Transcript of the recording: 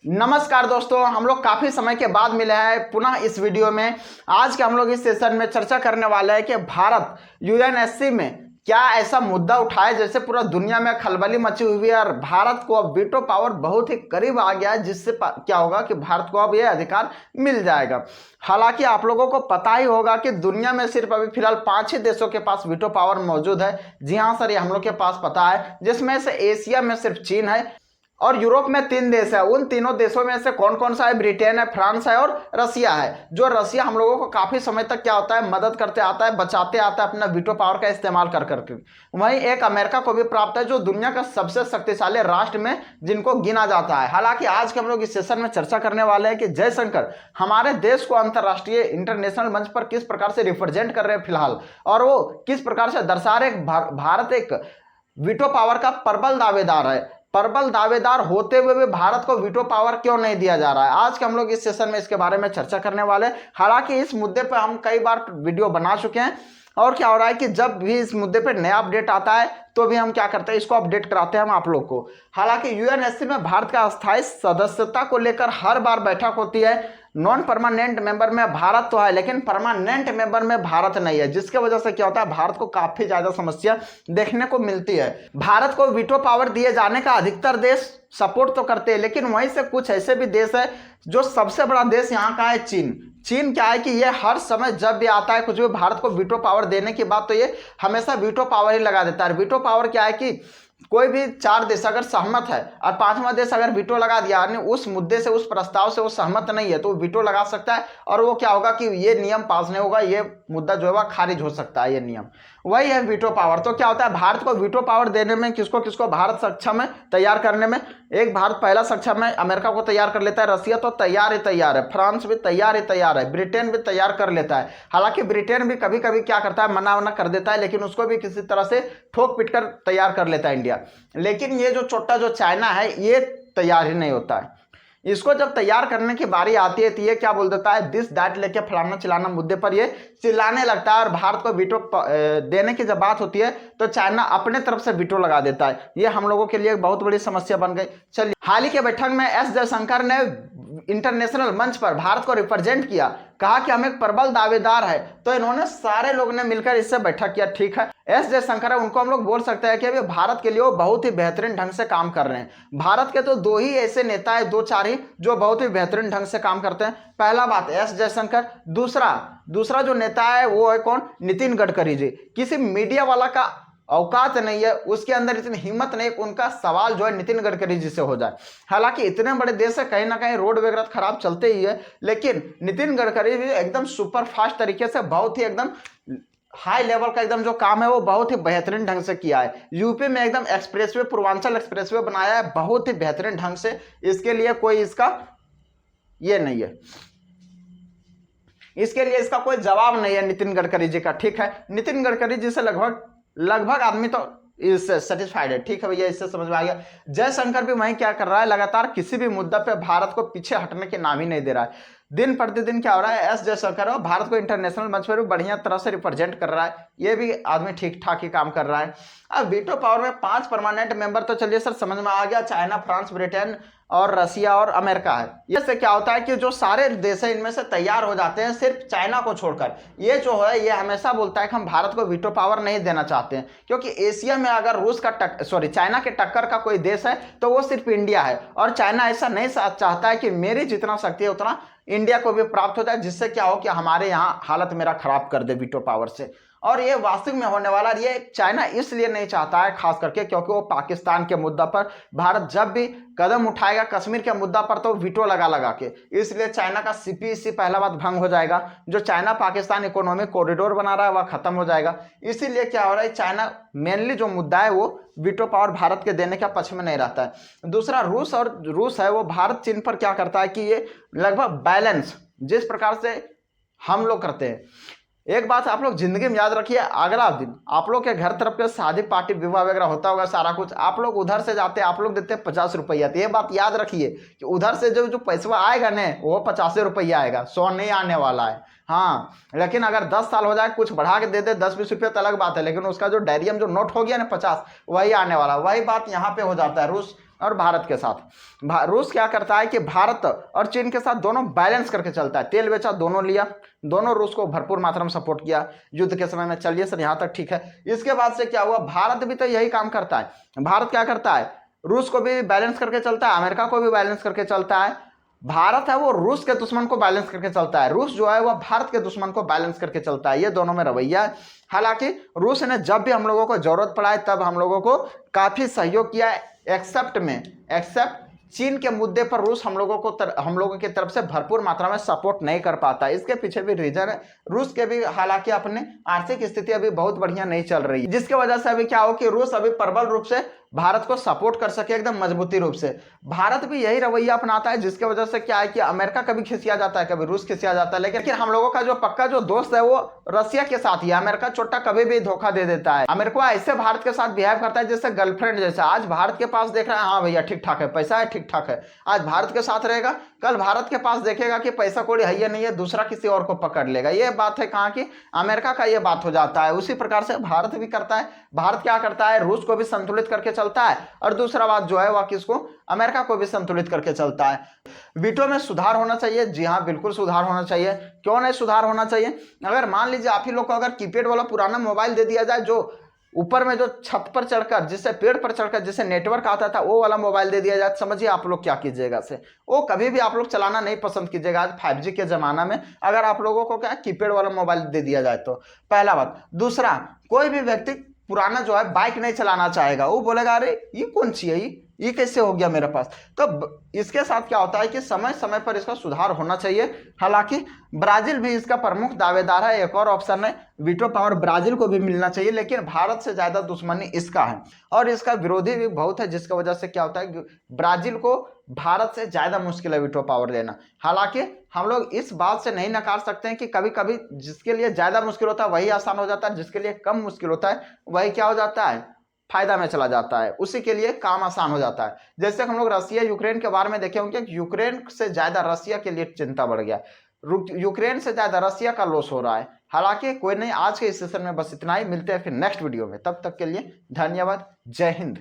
नमस्कार दोस्तों, हम लोग काफ़ी समय के बाद मिले हैं पुनः इस वीडियो में। आज के हम लोग इस सेशन में चर्चा करने वाले हैं कि भारत यूएनएससी में क्या ऐसा मुद्दा उठाए जैसे पूरा दुनिया में खलबली मची हुई है और भारत को अब वीटो पावर बहुत ही करीब आ गया है, जिससे क्या होगा कि भारत को अब यह अधिकार मिल जाएगा। हालांकि आप लोगों को पता ही होगा कि दुनिया में सिर्फ अभी फिलहाल 5-6 देशों के पास वीटो पावर मौजूद है। जी हाँ सर, ये हम लोग के पास पता है, जिसमें से एशिया में सिर्फ चीन है और यूरोप में 3 देश है। उन तीनों देशों में से कौन कौन सा है? ब्रिटेन है, फ्रांस है और रसिया है। जो रसिया हम लोगों को काफी समय तक क्या होता है, मदद करते आता है, बचाते आता है अपना वीटो पावर का इस्तेमाल कर करके। वहीं एक अमेरिका को भी प्राप्त है, जो दुनिया का सबसे शक्तिशाली राष्ट्र में जिनको गिना जाता है। हालांकि आज के हम लोग इस सेशन में चर्चा करने वाले हैं कि जयशंकर हमारे देश को अंतर्राष्ट्रीय इंटरनेशनल मंच पर किस प्रकार से रिप्रेजेंट कर रहे हैं फिलहाल, और वो किस प्रकार से दर्शा रहे भारत एक वीटो पावर का प्रबल दावेदार है। प्रबल दावेदार होते हुए भी भारत को वीटो पावर क्यों नहीं दिया जा रहा है, आज के हम लोग इस सेशन में इसके बारे में चर्चा करने वाले हैं। हालांकि इस मुद्दे पर हम कई बार वीडियो बना चुके हैं और क्या हो रहा है कि जब भी इस मुद्दे पर नया अपडेट आता है तो भी हम क्या करते हैं, इसको अपडेट कराते हैं हम आप लोग को। हालांकि यूएनएससी में भारत का अस्थायी सदस्यता को लेकर हर बार बैठक होती है। नॉन परमानेंट मेंबर में भारत तो है, लेकिन परमानेंट मेंबर में भारत नहीं है, जिसके वजह से क्या होता है, भारत को काफी ज्यादा समस्या देखने को मिलती है। भारत को वीटो पावर दिए जाने का अधिकतर देश सपोर्ट तो करते हैं, लेकिन वहीं से कुछ ऐसे भी देश है। जो सबसे बड़ा देश यहाँ का है चीन। चीन क्या है कि ये हर समय जब भी आता है कुछ भी भारत को वीटो पावर देने की बात, तो ये हमेशा वीटो पावर ही लगा देता है। वीटो पावर क्या है कि कोई भी 4 देश अगर सहमत है और 5वां देश अगर वीटो लगा दिया, यानी उस मुद्दे से, उस प्रस्ताव से वो सहमत नहीं है, तो वो वीटो लगा सकता है और वो क्या होगा कि ये नियम पास नहीं होगा, ये मुद्दा जो है वह खारिज हो सकता है। ये नियम वही है वीटो पावर। तो क्या होता है, भारत को वीटो पावर देने में किसको किसको भारत सक्षम है तैयार करने में। एक भारत पहला सक्षम है, अमेरिका को तैयार कर लेता है, रसिया तो तैयार ही तैयार है, फ्रांस भी तैयार ही तैयार है, ब्रिटेन भी तैयार कर लेता है। हालांकि ब्रिटेन भी कभी कभी क्या करता है, मना वना कर देता है, लेकिन उसको भी किसी तरह से ठोक पीट कर तैयार कर लेता है इंडिया। लेकिन ये जो छोटा जो चाइना है, ये तैयार ही नहीं होता है। इसको जब तैयार करने की बारी आती है तो ये क्या बोल देता है, दिस दैट लेके फलाना चिलाना मुद्दे पर ये चिल्लाने लगता है। और भारत को वीटो देने की जब बात होती है तो चाइना अपने तरफ से वीटो लगा देता है। ये हम लोगों के लिए एक बहुत बड़ी समस्या बन गई। चलिए, हाल ही के बैठक में एस जयशंकर ने इंटरनेशनल मंच पर भारत को रिप्रेजेंट किया, कहा कि हम एक प्रबल दावेदार है। तो इन्होंने सारे लोग ने मिलकर इससे बैठक किया। ठीक है, एस जयशंकर है, उनको हम लोग बोल सकते हैं कि अभी भारत के लिए वो बहुत ही बेहतरीन ढंग से काम कर रहे हैं। भारत के तो 2 ही ऐसे नेता है, 2-4 ही, जो बहुत ही बेहतरीन ढंग से काम करते हैं। पहला बात एस जयशंकर, दूसरा जो नेता है वो है कौन, नितिन गडकरी जी। किसी मीडिया वाला का औकात नहीं है, उसके अंदर इतनी हिम्मत नहीं, उनका सवाल जो है नितिन गडकरी जी से हो जाए। हालांकि इतने बड़े देश है, कहीं ना कहीं रोड वगैरह खराब चलते ही है, लेकिन नितिन गडकरी जी एकदम सुपर फास्ट तरीके से, बहुत ही एकदम हाई लेवल का एकदम जो काम है वो बहुत ही बेहतरीन ढंग से किया है। यूपी में एकदम एक्सप्रेसवे, पूर्वांचल एक्सप्रेसवे बनाया है बहुत ही बेहतरीन ढंग से। इसके लिए कोई इसका ये नहीं है, इसके लिए इसका कोई जवाब नहीं है नितिन गडकरी जी का। ठीक है, नितिन गडकरी जी से लगभग आदमी तो इससे सेटिस्फाइड है। ठीक है भैया, इससे समझ में आ गया। जयशंकर भी वहीं क्या कर रहा है, लगातार किसी भी मुद्दा पे भारत को पीछे हटने के नाम ही नहीं दे रहा है। दिन प्रतिदिन क्या हो रहा है, एस जयशंकर और भारत को इंटरनेशनल मंच पर भी बढ़िया तरह से रिप्रेजेंट कर रहा है। ये भी आदमी ठीक ठाक ही काम कर रहा है। अब वीटो पावर में 5 परमानेंट मेंबर तो चलिए सर समझ में आ गया, चाइना, फ्रांस, ब्रिटेन और रसिया और अमेरिका है। ये से क्या होता है कि जो सारे देश है इनमें से तैयार हो जाते हैं, सिर्फ चाइना को छोड़कर। ये जो है ये हमेशा बोलता है कि हम भारत को वीटो पावर नहीं देना चाहते हैं, क्योंकि एशिया में अगर चाइना के टक्कर का कोई देश है तो वो सिर्फ इंडिया है। और चाइना ऐसा नहीं चाहता है कि मेरी जितना शक्ति है उतना इंडिया को भी प्राप्त होता है, जिससे क्या हो कि हमारे यहाँ हालत मेरा खराब कर दे वीटो पावर से। और ये वास्तविक में होने वाला, ये चाइना इसलिए नहीं चाहता है खास करके क्योंकि वो पाकिस्तान के मुद्दा पर भारत जब भी कदम उठाएगा कश्मीर के मुद्दा पर तो वीटो लगा के, इसलिए चाइना का सीपीईसी पहला बात भंग हो जाएगा। जो चाइना पाकिस्तान इकोनॉमिक कॉरिडोर बना रहा है वह खत्म हो जाएगा। इसीलिए क्या हो रहा है, चाइना मेनली जो मुद्दा है वो वीटो पावर भारत के देने का पक्ष में नहीं रहता है। दूसरा रूस है, वो भारत चीन पर क्या करता है कि ये लगभग बैलेंस जिस प्रकार से हम लोग करते हैं। एक बात आप लोग जिंदगी में याद रखिए, अगला दिन आप लोग के घर तरफ पे शादी पार्टी विवाह वगैरह होता होगा, सारा कुछ आप लोग उधर से जाते हैं, आप लोग देते हैं 50 रुपया। तो ये बात याद रखिए कि उधर से जो पैसा आएगा ना वो 50 रुपया आएगा, 100 नहीं आने वाला है। हाँ, लेकिन अगर 10 साल हो जाए कुछ बढ़ा के दे दे 10-20 रुपये तो अलग बात है, लेकिन उसका जो डायरियम जो नोट हो गया ना 50, वही आने वाला। वही बात यहाँ पे हो जाता है। रूस और भारत के साथ। रूस क्या करता है कि भारत और चीन के साथ दोनों बैलेंस करके चलता है। तेल बेचा, दोनों लिया, दोनों रूस को भरपूर मात्रा में सपोर्ट किया युद्ध के समय में। चलिए सर, यहाँ तक ठीक है। इसके बाद से क्या हुआ, भारत भी तो यही काम करता है। भारत क्या करता है, रूस को भी बैलेंस करके चलता है, अमेरिका को भी बैलेंस करके चलता है। भारत है वो रूस के दुश्मन को बैलेंस करके चलता है, रूस जो है वो भारत के दुश्मन को बैलेंस करके चलता है। ये दोनों में रवैया है। हालांकि रूस ने जब भी हम लोगों को जरूरत पड़ा है तब हम लोगों को काफी सहयोग किया है, एक्सेप्ट चीन के मुद्दे पर रूस हम लोगों की तरफ से भरपूर मात्रा में सपोर्ट नहीं कर पाता। इसके पीछे भी रीजन है, रूस के भी हालांकि अपने आर्थिक स्थिति अभी बहुत बढ़िया नहीं चल रही है, जिसकी वजह से अभी क्या हो कि रूस अभी प्रबल रूप से भारत को सपोर्ट कर सके एकदम मजबूती रूप से। भारत भी यही रवैया अपनाता है, जिसके वजह से क्या है कि अमेरिका कभी खिसिया जाता है, कभी रूस खिसिया जाता है। लेकिन हम लोगों का जो पक्का जो दोस्त है वो रसिया के साथ ही है। अमेरिका छोटा कभी भी धोखा दे देता है। अमेरिका ऐसे भारत के साथ बिहेव करता है जैसे गर्लफ्रेंड जैसा। आज भारत के पास देख रहा है, हाँ भैया ठीक ठाक है, पैसा है ठीक ठाक है, आज भारत के साथ रहेगा, कल भारत के पास देखेगा कि पैसा कोई है या नहीं है, दूसरा किसी और को पकड़ लेगा। ये बात है कहाँ की, अमेरिका का ये बात हो जाता है। उसी प्रकार से भारत भी करता है। भारत क्या करता है, रूस को भी संतुलित करके चलता है, और दूसरा बात जो है वह किसको, अमेरिका को भी संतुलित करके चलता है। वीटो में सुधार होना चाहिए, जी हाँ बिल्कुल सुधार होना चाहिए। क्यों नहीं सुधार होना चाहिए, अगर मान लीजिए आप ही लोग को अगर कीपैड वाला पुराना मोबाइल दे दिया जाए, जो ऊपर में जो छत पर चढ़कर, जिससे पेड़ पर चढ़कर जिससे नेटवर्क आता था, वो वाला मोबाइल दे दिया जाए, समझिए आप लोग क्या कीजिएगा से, वो कभी भी आप लोग चलाना नहीं पसंद कीजिएगा। आज 5G के जमाना में अगर आप लोगों को क्या कीपैड वाला मोबाइल दे दिया जाए तो, पहला बात। दूसरा, कोई भी व्यक्ति पुराना जो है बाइक नहीं चलाना चाहेगा, वो बोलेगा अरे ये कौन सी है, ये कैसे हो गया मेरे पास। तो इसके साथ क्या होता है कि समय समय पर इसका सुधार होना चाहिए। हालांकि ब्राजील भी इसका प्रमुख दावेदार है। एक और ऑप्शन है, वीटो पावर ब्राजील को भी मिलना चाहिए, लेकिन भारत से ज्यादा दुश्मनी इसका है और इसका विरोधी भी बहुत है, जिसकी वजह से क्या होता है कि ब्राजील को भारत से ज्यादा मुश्किल है वीटो पावर देना। हालांकि हम लोग इस बात से नहीं नकार सकते हैं कि कभी कभी जिसके लिए ज्यादा मुश्किल होता है वही आसान हो जाता है, जिसके लिए कम मुश्किल होता है वही क्या हो जाता है, फायदा में चला जाता है, उसी के लिए काम आसान हो जाता है। जैसे हम लोग रसिया यूक्रेन के बारे में देखे होंगे, यूक्रेन से ज्यादा रसिया के लिए चिंता बढ़ गया, यूक्रेन से ज्यादा रसिया का लॉस हो रहा है। हालांकि कोई नहीं, आज के इस सेशन में बस इतना ही, मिलते हैं फिर नेक्स्ट वीडियो में, तब तक के लिए धन्यवाद, जय हिंद।